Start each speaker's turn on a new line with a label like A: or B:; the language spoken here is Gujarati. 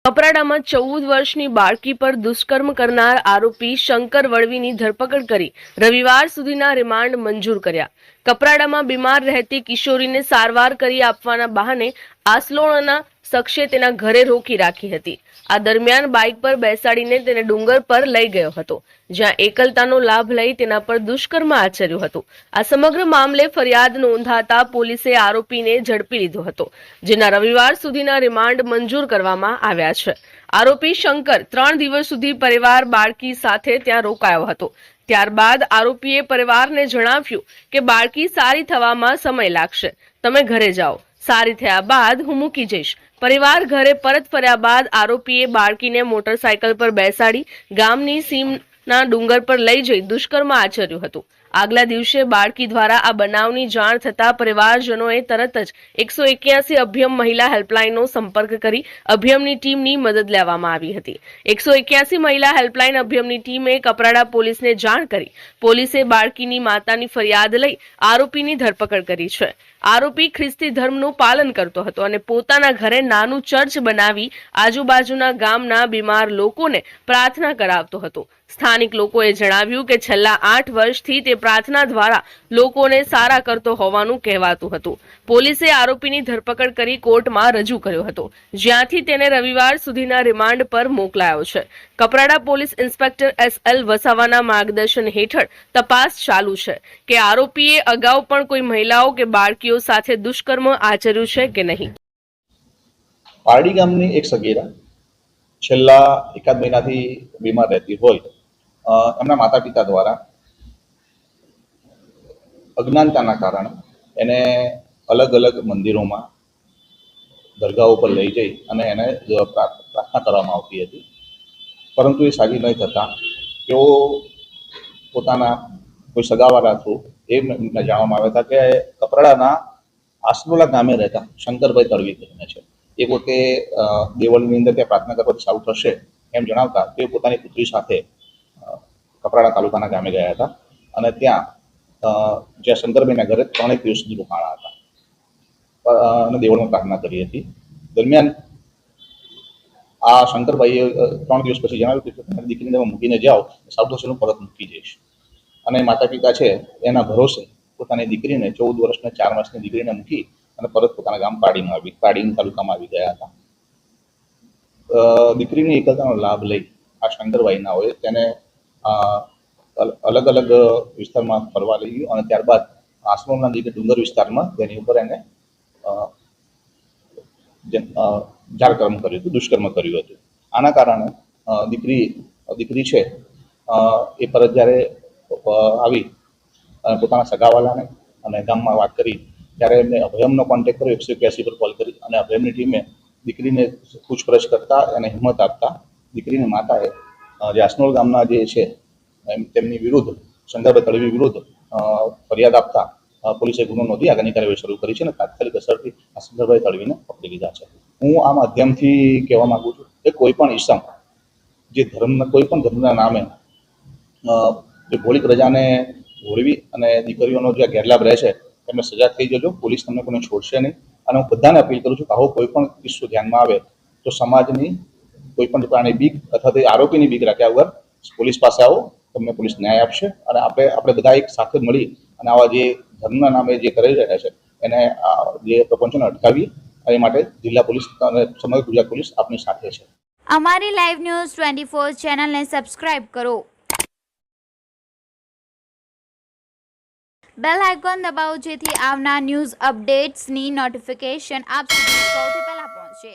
A: કપરાડામાં 14 વર્ષની બાળકી પર દુષ્કર્મ કરનાર આરોપી શંકર વળવીની ધરપકડ કરી રવિવાર સુધીના રિમાન્ડ મંજૂર કર્યા. કપરાડામાં બીમાર રહેતી કિશોરીને સારવાર કરી આપવાના બહાને આસલોણના શખ્સે તેના ઘરે રોકી રાખી હતી. આ દરમિયાન બાઇક પર બેસાડીને તેને ડુંગર પર લઈ ગયો હતો, જ્યાં એકલતાનો લાભ લઈ તેના પર દુષ્કર્મ આચર્યું હતું. આ સમગ્ર મામલે ફરિયાદ નોંધાતા પોલીસે આરોપીને ઝડપી લીધો હતો, જેના રવિવાર સુધીના રિમાન્ડ મંજૂર કરવામાં આવ્યા છે. આરોપી શંકર 3 દિવસ સુધી પરિવાર બાળકી સાથે ત્યાં રોકાયો હતો. ત્યારબાદ આરોપીએ પરિવારને જણાવ્યું કે બાળકી સારી થવામાં સમય લાગશે, તમે ઘરે જાઓ, સારી થયા બાદ હું મૂકી જઈશ. પરિવાર ઘરે પરત ફર્યા બાદ આરોપીએ બાળકીને મોટરસાયકલ પર બેસાડી ગામની સીમના ડુંગર પર લઈ જઈ દુષ્કર્મ આચર્યું હતું. આગલા દિવસે બાળકી દ્વારા આ બનાવની જાણ થતા પરિવારજનોએ તરત જ 181 અભયમ મહિલા હેલ્પલાઇનનો સંપર્ક કરી અભયમની ટીમની મદદ લેવામાં આવી હતી. 181 મહિલા હેલ્પલાઇન અભયમની ટીમે કપરાડા પોલીસને જાણ કરી પોલીસે બાળકીની માતાની ફરિયાદ લઈ આરોપીની ધરપકડ કરી છે. આરોપી ખ્રિસ્તી ધર્મનું પાલન કરતો હતો અને પોતાના ઘરે નાનું ચર્ચ બનાવી આજુબાજુના ગામના બીમાર લોકોને પ્રાર્થના કરાવતો હતો. સ્થાનિક લોકોએ જણાવ્યું કે છેલ્લા 8 વર્ષથી તે પ્રાર્થના દ્વારા લોકોને સારા કરતો હોવાનું કહેવાતું હતું. પોલીસે આરોપીની ધરપકડ કરી કોર્ટમાં રજૂ કર્યો હતો, જ્યાંથી તેને રવિવાર સુધીના રિમાન્ડ પર મોકલાયો છે. કપરાડા પોલીસ ઇન્સ્પેક્ટર SL વસાવાના માર્ગદર્શન હેઠળ તપાસ ચાલુ છે કે આરોપીએ અગાઉ પણ કોઈ મહિલાઓ કે બાળકીઓ સાથે દુષ્કર્મ આચર્યું છે કે નહીં.
B: પારડી ગામની એક સગીરા છેલ્લા એકાદ મહિનાથી બીમાર રહેતી હોય, એમના માતા પિતા દ્વારા અજ્ઞાનતાના કારણે એને અલગ અલગ મંદિરોમાં દરગાહો પર લઈ જઈ અને એને પ્રાર્થના કરવામાં આવતી હતી, પરંતુ એ સાજી નહીં થતાં તેઓ પોતાના કોઈ સગાવાળા થ્રુ એમને જાણવામાં આવ્યા હતા કે કપરાડાના આસલોલા ગામે રહેતા શંકરભાઈ તળવી કરીને છે, એ પોતે દેવળની અંદર ત્યાં પ્રાર્થના કરવાથી સારું થશે એમ જણાવતા તે પોતાની પુત્રી સાથે કપરાડા તાલુકાના ગામે ગયા હતા અને ત્યાં જ્યાં શંકરભાઈના ઘરે 3 દિવસ સુધી રોકાણા હતા અને દેવળમાં પ્રાર્થના કરી હતી. દરમિયાન આ શંકરભાઈએ 3 દિવસ પછી જણાવ્યું કે તમારી દીકરીને તમે મૂકીને જાઓ, સારું થશે હું પરત મૂકી જઈશ. અને માતા પિતા છે એના ભરોસે પોતાની દીકરીને 14 વર્ષની 4 માસની દીકરીને મૂકી અને પરત પોતાના ગામ પાડી તાલુકામાં આવી ગયા હતા. દીકરીની એકલતાનો લાભ લઈ આ શંકરભાઈના હોય તેને અલગ અલગ વિસ્તારમાં ફરવા લઈ ગયો અને ત્યારબાદ આસનોરના ડુંગર વિસ્તારમાં તેની ઉપર એને જાળકર્મ કર્યું હતું, દુષ્કર્મ કર્યું હતું. આના કારણે દીકરી છે એ પરત જ્યારે આવી અને પોતાના સગાવાલાને અને ગામમાં વાત કરી ત્યારે એમને અભયમનો કોન્ટેક્ટ કર્યો, 181 પર કોલ કરી અને અભયમની ટીમે દીકરીને પૂછપરછ કરતા અને હિંમત આપતા દીકરીની માતાએ જે આસનોલ ગામના જે છે તેમની વિરુદ્ધ શંકરભાઈ તળવી વિરુદ્ધ ફરિયાદ આપતા પોલીસે ગુનો નોંધી આગળની કાર્યવાહી શરૂ કરી છે અને તાત્કાલિક અસરથી આ શંકરભાઈ તળવીને પકડી લીધા છે. હું આ માધ્યમથી કહેવા માંગુ છું કે કોઈ પણ ઈસમ જે કોઈ પણ ધર્મના નામે જે ભોળી પ્રજાને ભોળવી અને દીકરીઓનો જે ગેરલાભ રહે છે એમને સજા થઈ જજો. પોલીસ તમને કોઈને છોડશે નહીં અને હું બધાને અપીલ કરું છું કે આવો કોઈ પણ કિસ્સો ધ્યાનમાં આવે તો સમાજની કોઈ પણ પ્રકારની બીક અથવા તો આરોપીની બીક રાખ્યા વગર પોલીસ પાસે આવો, તમને પોલીસ ન્યાય આપશે અને આપણે બધા એક સાથે મળી અને આવા જે ધર્મના નામે જે કરી રહ્યા છે એને જે પ્રપંચોને અટકાવી એ માટે જિલ્લા પોલીસ અને સમગ્ર ગુજરાત પોલીસ આપની સાથે છે.
C: અમારી લાઈવ ન્યૂઝ 24 ચેનલને સબસ્ક્રાઇબ કરો, બેલ આઇકોન દબાવો જેથી આવનાર ન્યૂઝ અપડેટ્સની નોટિફિકેશન આપ સુધી સૌથી પહેલા પહોંચે.